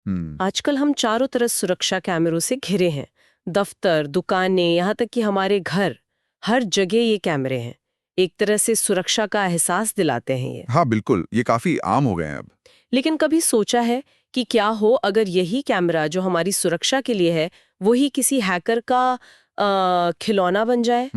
आजकल हम चारों तरफ सुरक्षा कैमरों से घिरे हैं। दफ्तर, दुकानें, यहाँ तक कि हमारे घर, हर जगह ये कैमरे हैं। एक तरह से सुरक्षा का एहसास दिलाते हैं ये। हाँ बिल्कुल, ये काफी आम हो गए हैं अब। लेकिन कभी सोचा है कि क्या हो अगर यही कैमरा जो हमारी सुरक्षा के लिए है, वही किसी हैकर का खिलौना बन जाए?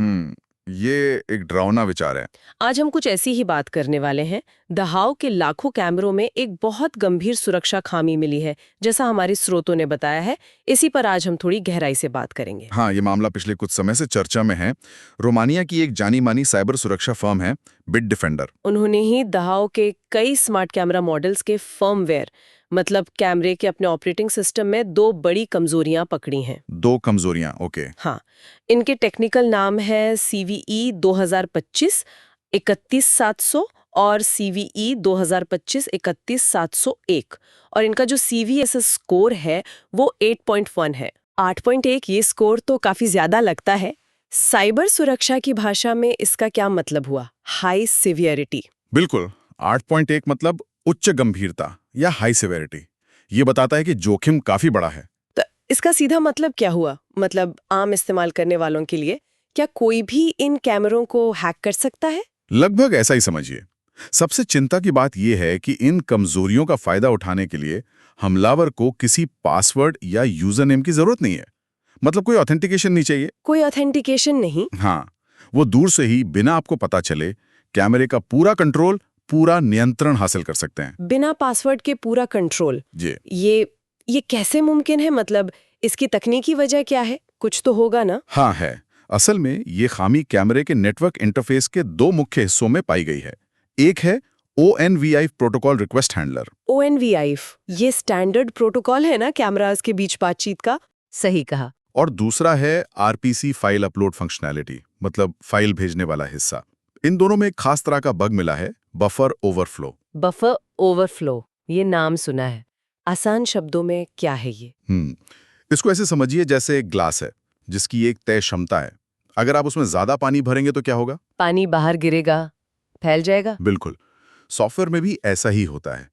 ये एक डरावना विचार है। आज हम कुछ ऐसी ही बात करने वाले हैं। दहाव के लाखों कैमरों में एक बहुत गंभीर सुरक्षा खामी मिली है, जैसा हमारे स्रोतों ने बताया है। इसी पर आज हम थोड़ी गहराई से बात करेंगे। हाँ, ये मामला पिछले कुछ समय से चर्चा में है। रोमानिया की एक जानी मानी साइबर सुरक्षा फर्म है बिट डिफेंडर। उन्होंने ही दहाव के कई स्मार्ट कैमरा मॉडल्स के फर्मवेयर, मतलब कैमरे के अपने ऑपरेटिंग सिस्टम में दो बड़ी कमजोरियां पकड़ी हैं। दो कमजोरियां, ओके। हाँ, इनके टेक्निकल नाम है CVE 2025 31700 और CVE 2025 31701, और इनका जो CVSS स्कोर है वो 8.1 है। 8.1 ये स्कोर तो काफी ज्यादा लगता है। साइबर सुरक्षा की भाषा में इसका क्या मतलब हुआ? High severity. बिल्कुल, 8.1 मतलब उच्च गंभीरता या हाई सिवेरिटी। ये बताता है कि जोखिम काफी बड़ा है। तो इसका सीधा मतलब क्या हुआ? मतलब आम इस्तेमाल करने वालों के लिए क्या कोई भी इन कैमरों को हैक कर सकता है? लगभग ऐसा ही समझिए। सबसे चिंता की बात यह है कि इन कमजोरियों का फायदा उठाने के लिए हमलावर को किसी पासवर्ड या यूजर नेम की जरूरत नहीं है। मतलब कोई ऑथेंटिकेशन नहीं चाहिए। कोई ऑथेंटिकेशन नहीं? हाँ, वो दूर से ही बिना आपको पता चले कैमरे का पूरा कंट्रोल, पूरा नियंत्रण हासिल कर सकते हैं। बिना पासवर्ड के पूरा कंट्रोल? जी। ये कैसे मुमकिन है? मतलब इसकी तकनीकी वजह क्या है? कुछ तो होगा ना? हाँ है। असल में ये खामी कैमरे के नेटवर्क इंटरफेस के दो मुख्य हिस्सों में पाई गई है। एक है ONVI protocol request handler. ONVI, ये स्टैंडर्ड प्रोटोकॉल है ना कैमरास के बीच बातचीत का? सही कहा। और दूसरा है RPC फाइल अपलोड फंक्शनैलिटी, मतलब फाइल भेजने वाला हिस्सा। इन दोनों में एक खास तरह का बग मिला है, बफर ओवरफ्लो। बफर ओवरफ्लो, ये नाम सुना है। आसान शब्दों में क्या है ये? इसको ऐसे समझिए जैसे एक ग्लास है जिसकी एक तय क्षमता है। अगर आप उसमें ज्यादा पानी भरेंगे तो क्या होगा? पानी बाहर गिरेगा, फैल जाएगा। बिल्कुल। सॉफ्टवेयर में भी ऐसा ही होता है।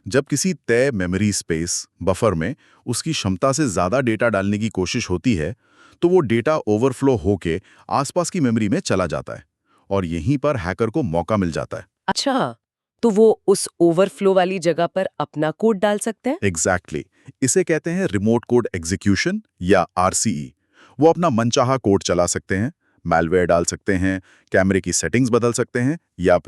जब किसी तय मेमोरी स्पेस बफर में उसकी क्षमता से ज्यादा डेटा डालने की कोशिश होती है तो वो डेटा ओवरफ्लो होके आसपास की मेमोरी में चला जाता है और यहीं पर हैकर को मौका मिल जाता है। अच्छा, तो वो उस ओवरफ्लो वाली जगह पर अपना कोड डाल सकते हैं? एग्जैक्टली। इसे कहते हैं रिमोट कोड एग्जीक्यूशन या RCE। वो अपना मनचाहा कोड चला सकते हैं, मैलवेयर डाल सकते हैं, कैमरे की सेटिंग्स बदल सकते हैं या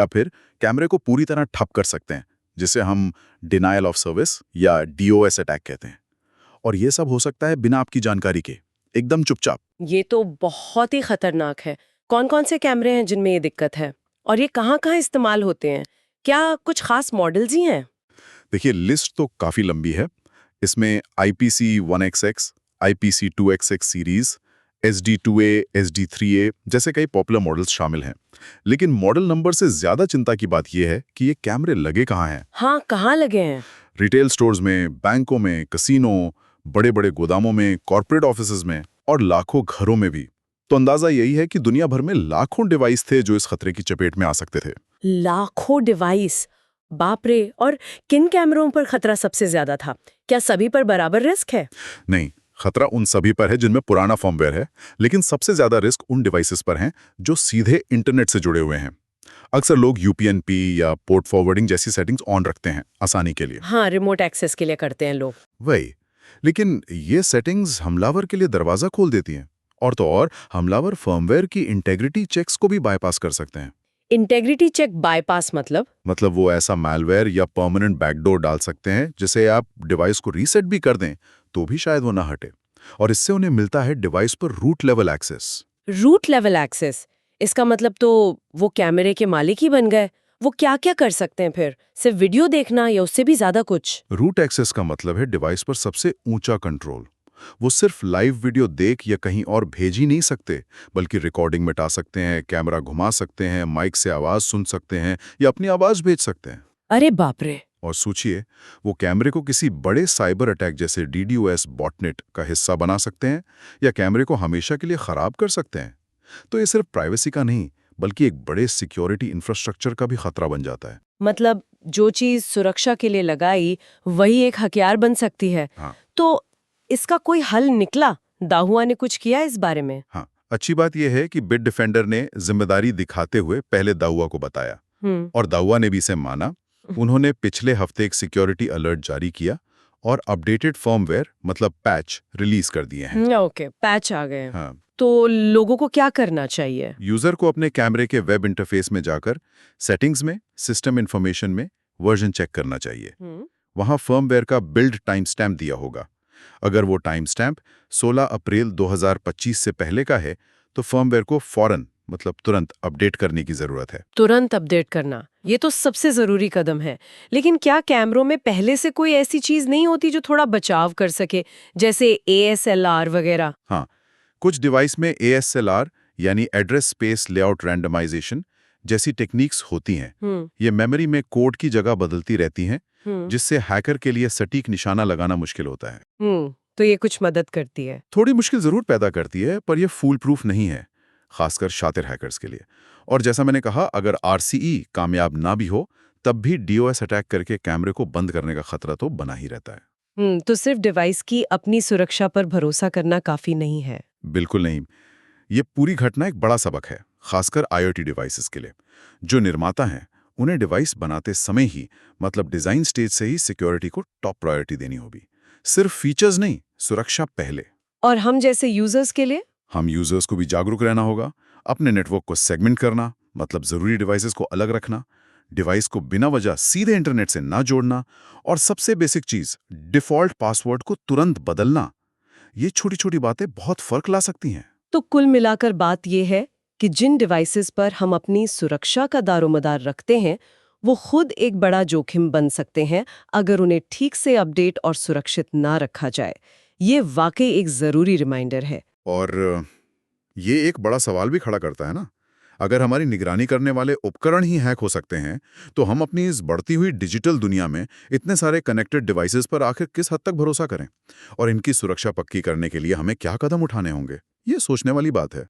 फिर कैमरे को पूरी तरह ठप कर सकते हैं, जिसे हम डिनायल ऑफ सर्विस या DOS अटैक कहते हैं। और ये सब हो सकता है बिना आपकी जानकारी के, एकदम चुपचाप। ये तो बहुत ही खतरनाक है। कौन-कौन से कैमरे हैं जिनमें ये दिक्कत है? और ये कहाँ-कहाँ इस्तेमाल होते हैं? क्या कुछ खास मॉडल्स ही हैं? देखिए, लिस्ट तो काफी लंबी है। इसमें IPC1XX, IPC2XX series, SD2A, SD3A जैसे कई पॉपुलर मॉडल्स शामिल हैं। लेकिन मॉडल नंबर से ज्यादा चिंता की बात यह है कि ये कैमरे लगे कहाँ हैं। हाँ, कहाँ लगे हैं? रिटेल स्टोर्स में, बैंकों में, कसिनो, बड़े-बड़े गोदामों में, कॉर्पोरेट ऑफिसेज में और लाखों घरों में भी। तो अंदाजा यही है कि दुनिया भर में लाखों डिवाइस थे जो इस खतरे की चपेट में आ सकते थे। लाखों डिवाइस! बाप रे! और किन कैमरों पर खतरा सबसे ज्यादा था? क्या सभी पर बराबर रिस्क है? नहीं, खतरा उन सभी पर है जिनमें पुराना फर्मवेयर है, लेकिन सबसे ज्यादा रिस्क उन डिवाइसेस पर हैं जो सीधे इंटरनेट से जुड़े हुए हैं। अक्सर लोग UPnP या पोर्ट फॉरवर्डिंग जैसी सेटिंग्स ऑन रखते हैं आसानी के लिए। हाँ, रिमोट एक्सेस के लिए करते हैं लोग। वही, लेकिन ये सेटिंग्स हमलावर के लिए दरवाजा खोल देती हैं। और तो और हमलावर फर्मवेयर की इंटेग्रिटी चेक्स को भी बाईपास कर सकते हैं। इंटेग्रिटी चेक बायपास मतलब? वो ऐसा मैलवेयर या परमानेंट बैकडोर डाल सकते हैं जिसे आप डिवाइस को रीसेट भी कर दें तो भी शायद वो ना हटे। और इससे उन्हें मिलता है डिवाइस पर root level access. Root level access? इसका मतलब तो वो कैमरे के मालिक ही बन गए। वो क्या-क्या कर सकते हैं फिर? सिर्फ वीडियो देखना या उससे भी ज्यादा कुछ? रूट एक्सेस का मतलब है डिवाइस पर सबसे ऊंचा कंट्रोल। वो सिर्फ लाइव वीडियो देख या कहीं और भेज ही नहीं सकते, बल्कि रिकॉर्डिंग मिटा सकते हैं, कैमरा घुमा सकते हैं, माइक से आवाज सुन सकते हैं या अपनी आवाज भेज सकते हैं। अरे बाप रे! और सोचिए, वो कैमरे को किसी बड़े साइबर अटैक जैसे DDoS बॉटनेट का हिस्सा बना सकते हैं या कैमरे को हमेशा के लिए खराब कर सकते हैं। तो ये सिर्फ प्राइवेसी का नहीं, बल्कि एक बड़े सिक्योरिटी इंफ्रास्ट्रक्चर का भी खतरा बन जाता है। मतलब जो चीज सुरक्षा के लिए लगाई वही एक हथियार बन सकती है। हाँ। तो इसका कोई हल निकला? दाहुआ ने कुछ किया इस बारे में? हाँ, अच्छी बात यह है कि बिट डिफेंडर ने जिम्मेदारी दिखाते हुए पहले दाहुआ को बताया और दाहुआ ने भी इसे माना। उन्होंने पिछले हफ्ते एक सिक्योरिटी अलर्ट जारी किया और अपडेटेड फर्मवेयर मतलब पैच रिलीज कर दिए हैं। ओके, पैच आ गए। हाँ। तो लोगों को क्या करना चाहिए? यूजर को अपने कैमरे के वेब इंटरफेस में जाकर सेटिंग्स में सिस्टम इंफॉर्मेशन में वर्जन चेक करना चाहिए। वहां फर्मवेयर का बिल्ड टाइम स्टैम्प दिया होगा। अगर वो टाइम स्टैम्प 16 अप्रैल 2025 से पहले का है तो फर्मवेयर को फौरन मतलब तुरंत अपडेट करने की जरूरत है। तुरंत अपडेट करना, ये तो सबसे जरूरी कदम है। लेकिन क्या कैमरों में पहले से कोई ऐसी चीज नहीं होती जो थोड़ा बचाव कर सके, जैसे ASLR वगैरह? हाँ, कुछ डिवाइस में ASLR यानी एड्रेस स्पेस लेआउट रैंडमाइजेशन जैसी टेक्निक्स होती हैं। ये मेमोरी में कोड की जगह बदलती रहती हैं, जिससे हैकर के लिए सटीक निशाना लगाना मुश्किल होता है। तो ये कुछ मदद करती है? थोड़ी मुश्किल जरूर पैदा करती है, पर यह फूल प्रूफ नहीं है, खासकर शातिर हैकर्स के लिए। और जैसा मैंने कहा, अगर RCE कामयाब ना भी हो तब भी DOS अटैक करके कैमरे को बंद करने का खतरा तो बना ही रहता है। तो सिर्फ डिवाइस की अपनी सुरक्षा पर भरोसा करना काफी नहीं है? बिल्कुल नहीं। ये पूरी घटना एक बड़ा सबक है, खासकर IoT डिवाइसेस के लिए। जो निर्माता हैं उन्हें डिवाइस बनाते समय ही मतलब डिजाइन स्टेज से ही सिक्योरिटी को टॉप प्रायोरिटी देनी होगी। सिर्फ फीचर्स नहीं, सुरक्षा पहले। और हम जैसे यूजर्स के लिए? हम यूजर्स को भी जागरूक रहना होगा। अपने नेटवर्क को सेगमेंट करना मतलब जरूरी डिवाइसेस को अलग रखना, डिवाइस को बिना वजह सीधे इंटरनेट से ना जोड़ना, और सबसे बेसिक चीज डिफॉल्ट पासवर्ड को तुरंत बदलना। ये छोटी छोटी बातें बहुत फर्क ला सकती हैं। तो कुल मिलाकर बात यह है कि जिन डिवाइसेस पर हम अपनी सुरक्षा का दारोमदार रखते हैं वो खुद एक बड़ा जोखिम बन सकते हैं अगर उन्हें ठीक से अपडेट और सुरक्षित ना रखा जाए। ये वाकई एक जरूरी रिमाइंडर है। और ये एक बड़ा सवाल भी खड़ा करता है ना, अगर हमारी निगरानी करने वाले उपकरण ही हैक हो सकते हैं तो हम अपनी इस बढ़ती हुई डिजिटल दुनिया में इतने सारे कनेक्टेड डिवाइसेस पर आखिर किस हद तक भरोसा करें, और इनकी सुरक्षा पक्की करने के लिए हमें क्या कदम उठाने होंगे, ये सोचने वाली बात है।